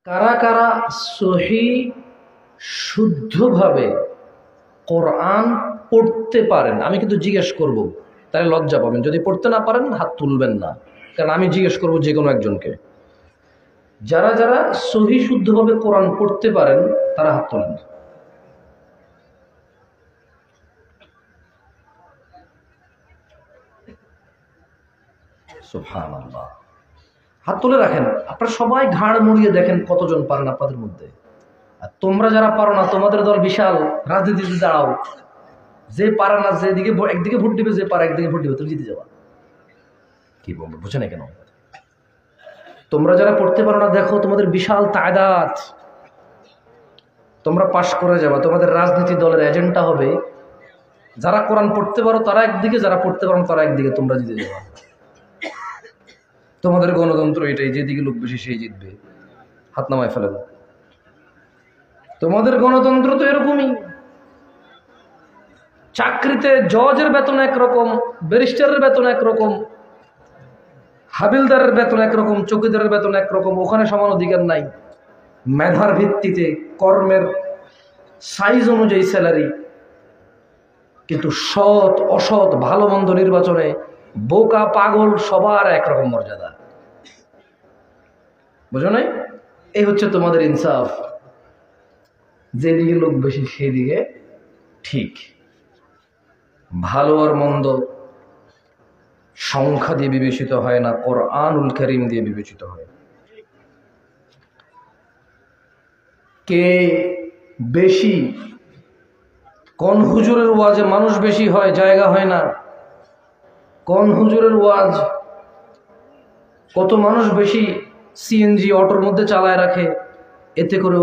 কারা কারা সহি শুদ্ধভাবে কোরআন পড়তে পারেন? আমি কিন্তু জিজ্ঞেস করব, তাহলে লজ্জা পাবেন। যদি পড়তে না পারেন হাত তুলবেন না, কারণ আমি জিজ্ঞেস করব যে কোনো একজনকে। যারা যারা সহি শুদ্ধভাবে কোরআন পড়তে পারেন তারা হাত তোলেন। সুবহানাল্লাহ, হাত তুলে রাখেন। আপনারা সবাই ঘাড় মুড়িয়ে দেখেন কতজন পারেন আপনাদের মধ্যে। আর তোমরা যারা পারো না, তোমাদের দল বিশাল, রাজনীতিতে দাঁড়াও। যে পারে না, যেদিকে একদিকে ভোট দিবে, যে পারে একদিকে ভোট দিবে, তুমি জিতে যাবা। কি বলবো বুঝে না কেন? তোমরা যারা পড়তে পারো না, দেখো তোমাদের বিশাল তাদাদ, তোমরা পাশ করে যাবা। তোমাদের রাজনীতি দলের এজেন্ডা হবে যারা কোরআন পড়তে পারো তারা একদিকে, যারা পড়তে পারো তারা একদিকে, তোমরা জিতে যাবা। তোমাদের গণতন্ত্র এটাই, যেদিকে লোক বেশি সেই জিতবে। হাত নামায় ফেলে দাও। তোমাদের গণতন্ত্র তো এরকমই। চাকরিতে জজের বেতন একরকম, ব্যারিস্টারের বেতন একরকম, হাবিলদারের বেতন একরকম, চৌকিদারের বেতন একরকম। ওখানে সমান অধিকার নাই। মেধার ভিত্তিতে, কর্মের সাইজ অনুযায়ী স্যালারি। কিন্তু সৎ অসৎ, ভালো মন্দ নির্বাচনে বোকা পাগল সবার একরকম মর্যাদা। বুঝো নাই? এই হচ্ছে তোমাদের ইনসাফ। যেদিকে লোক বেশি সেদিকে ঠিক। ভালো আর মন্দ সংখ্যা দিয়ে বিবেচিত হয় না, কোরআনুল কারীম দিয়ে বিবেচিত হয়। কে বেশি, কোন হুজুরের ওয়াজে মানুষ বেশি হয়, জায়গা হয় না। কোন হুজুরের ওয়াজ কত মানুষ বেশি সিএনজি অটোর মধ্যে চালায় রাখে, এতে করে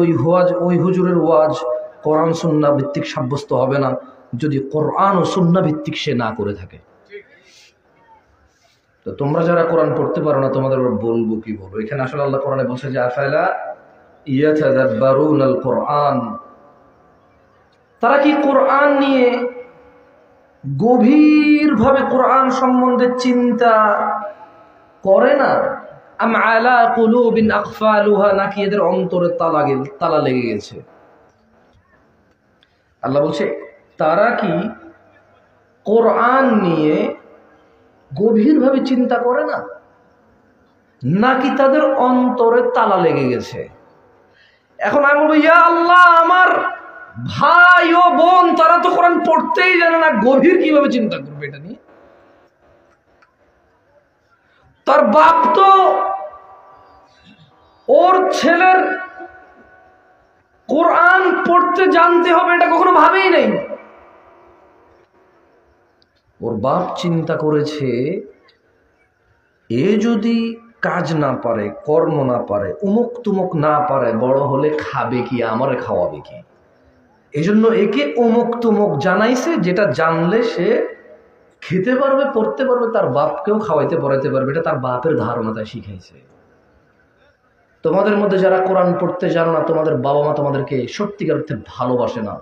ওই হুজুরের ওয়াজ কোরআন সুন্নাহ ভিত্তিক সাব্যস্ত হবে না, যদি কোরআন ও সুন্নাহ ভিত্তিক সে না করে থাকে। তো তোমরা যারা কোরআন পড়তে পারো না, তোমাদের বলবো কি বলবো? এখানে আসলে আল্লাহ কোরআনে বলছে যে আফালা ইয়াতাদাব্বারুনাল কোরআন, তারা কি কোরআন নিয়ে গভীরভাবে কোরআন সম্বন্ধে চিন্তা করে না? আম আলা কুলুবিন আকফালুহা, নাকি এদের অন্তরে তালা লেগে গেছে? আল্লাহ বলছে তারা কি কোরআন নিয়ে গভীরভাবে চিন্তা করে না, নাকি তাদের অন্তরে তালা লেগে গেছে? এখন আমি বলবো, ইয়া আল্লাহ, আমার ভাই ও বোন তারা তো কোরআন পড়তেই জানে না, গভীর কিভাবে চিন্তা করবে এটা নিয়ে? তার বাপ তো ওর ছেলের কোরআন পড়তে জানতে হবে এটা কখনো ভাবেই নাই। ওর বাপ চিন্তা করেছে, এ যদি কাজ না পারে, কর্ম না পারে, উমুক তুমুক না পারে, বড় হলে খাবে কি, আমারে খাওয়াবে কি? এজন্য একে অমুক তুমুক জানাইছে, যেটা জানলে সে খেতে পারবে, পড়তে পারবে, তার বাপকেও খাওয়াইতে পড়াইতে পারবে। এটা তার বাপের ধারণা, তাই শিখাইছে। তোমাদের মধ্যে যারা কোরআন পড়তে জানো না, তোমাদের বাবা মা তোমাদেরকে সত্যিকার অর্থে ভালোবাসে না,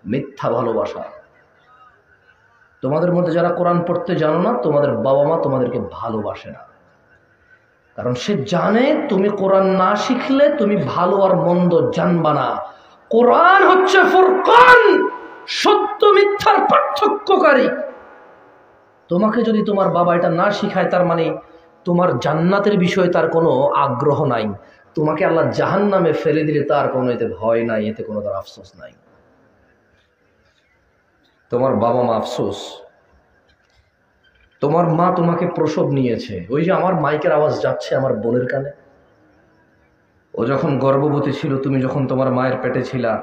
মিথ্যা ভালোবাসা। তোমাদের মধ্যে যারা কোরআন পড়তে জানো না, তোমাদের বাবা মা তোমাদেরকে ভালোবাসে না, কারণ সে জানে তুমি কোরআন না শিখলে তুমি ভালো আর মন্দ জানবা না। কোরআন হচ্ছে ফুরকান, সত্য মিথ্যার পার্থক্যকারী। তোমাকে যদি তোমার বাবা এটা না শিখায়, তার মানে তোমার জান্নাতের বিষয়ে তার কোনো আগ্রহ নাই। তোমাকে আল্লাহ জাহান্নামে ফেলে দিলে তার কোনো এতে ভয় নাই, এতে কোনো তার আফসোস নাই। তোমার বাবা মা আফসোস। তোমার মা তোমাকে প্রসব নিয়েছে, ওই যে আমার মাইকের আওয়াজ যাচ্ছে আমার বোনের কানে, ও যখন গর্ভবতী ছিল, তুমি যখন তোমার মায়ের পেটে ছিলা,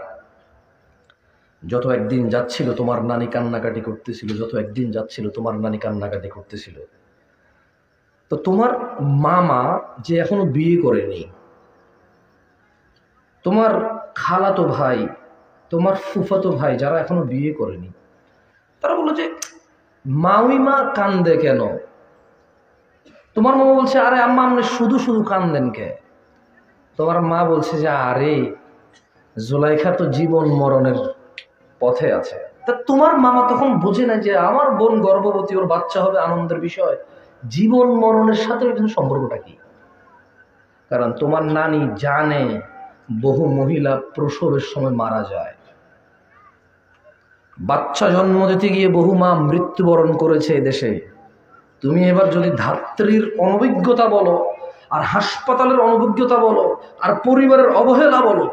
যত একদিন যাচ্ছিল তোমার নানি কান্নাকাটি করতেছিল, যত একদিন যাচ্ছিল তোমার নানি কান্নাকাটি করতেছিল। তো তোমার মামা যে এখনো বিয়ে করেনি, তোমার খালাতো ভাই, তোমার ফুফাতো ভাই যারা এখনো বিয়ে করেনি, তারা বললো যে মাউইমা কান্দে কেন? তোমার মামা বলছে, আরে আম্মা আপনি শুধু শুধু কান্দেন কে? তোমার মা বলছে যে আরে জুলাইখা তো জীবন মরণের পথে আছে। তা তোমার মামা তখন বুঝে না যে আমার বোন গর্ভবতী, ওর বাচ্চা হবে, আনন্দের বিষয়, জীবন মরণের সাথে সম্পর্কটা কি? কারণ তোমার নানি জানে বহু মহিলা প্রসবের সময় মারা যায়, বাচ্চা জন্ম দিতে গিয়ে বহু মা মৃত্যুবরণ করেছে দেশে। তুমি এবার যদি ধাত্রীর অনভিজ্ঞতা বলো, আর হাসপাতালের অনভিজ্ঞতা বলো, আর পরিবারের অবহেলা বলো,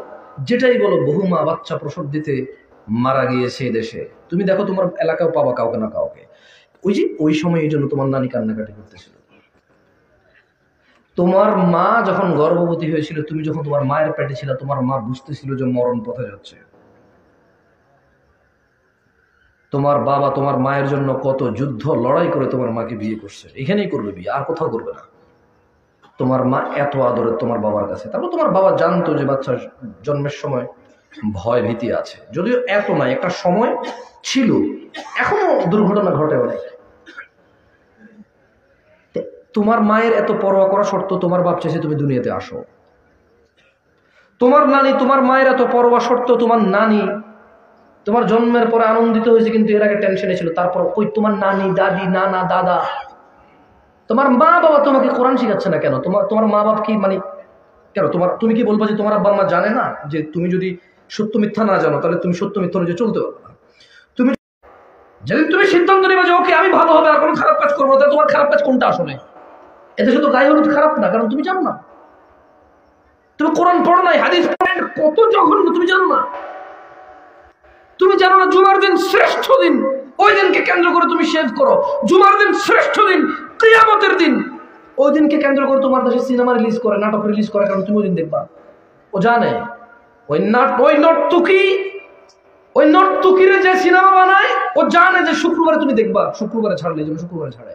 যেটাই বলো, বহু মা বাচ্চা প্রসব দিতে মারা গিয়েছে দেশে। তুমি দেখো তোমার এলাকাও পাবা কাউকে না কাউকে। ওই সময় এই জন্য তোমার নানি কান্নাকাটি করতেছিল। তোমার মা যখন গর্ভবতী হয়েছিল, তুমি যখন তোমার মায়ের পেটে ছিল, তোমার মা বুঝতেছিল যে মরণ পথে যাচ্ছে। তোমার বাবা তোমার মায়ের জন্য কত যুদ্ধ লড়াই করে তোমার মাকে বিয়ে করছে, এখানেই করবে বিয়ে, আর কোথাও করবে না। তোমার মা এত আদরে তোমার বাবার কাছে। তারপর তোমার বাবা জানতো যে বাচ্চার জন্মের সময় ভয় ভীতি আছে, যদিও এত নাই, একটা সময় ছিল, এখনো দুর্ঘটনা ঘটে অনেক। তোমার মায়ের এত পরোয়া করা সত্ত্বেও তোমার বাপ চাইছে তুমি দুনিয়াতে আসো। তোমার নানি তোমার মায়ের এত পরোয়া সত্ত্বেও তোমার নানি তোমার জন্মের পরে আনন্দিত হয়েছে, কিন্তু এর আগে টেনশনে ছিল। তারপর কই তোমার নানি, দাদি, নানা, দাদা, তোমার মা বাবা তোমাকে কোরআন শিখাচ্ছে না কেন? তোমার মা বাবা কি মানে কেন তুমি কি বলবা যে তোমার আব্বা মা জানে না যে তুমি যদি সত্য মিথ্যা না জানো তাহলে তুমি সত্য মিথ্যা অনুযায়ী চলতে পারবে না? তুমি যেদিন তুমি সিদ্ধান্ত নিবা যে ওকে আমি ভালো হবে আর কোনো খারাপ কাজ করবো, তাহলে তোমার খারাপ কাজ কোনটা আসলে? এতে শুধু গায়ে হলুদ খারাপ না, কারণ তুমি জানো না, তুমি কোরআন পড়ো নাই, হাদিস পড়েন, কত জঘন্য তুমি জানো না। তুমি জানো না জুমার দিন শ্রেষ্ঠ দিন, ওই দিনকে কেন্দ্র করে তুমি শেভ করো। জুমার দিন শ্রেষ্ঠ দিন, কিয়ামতের দিন, ওই দিনকে কেন্দ্র করে তোমার দেশে সিনেমা রিলিজ করে, নাটক রিলিজ করে, কারণ তুমি ওই দিন দেখবা। ও জানে ওই নর্তকীরে যে সিনেমা বানায়, ও জানে যে শুক্রবারে তুমি দেখবা, শুক্রবারে ছাড়লে, যেন শুক্রবারে ছাড়ে।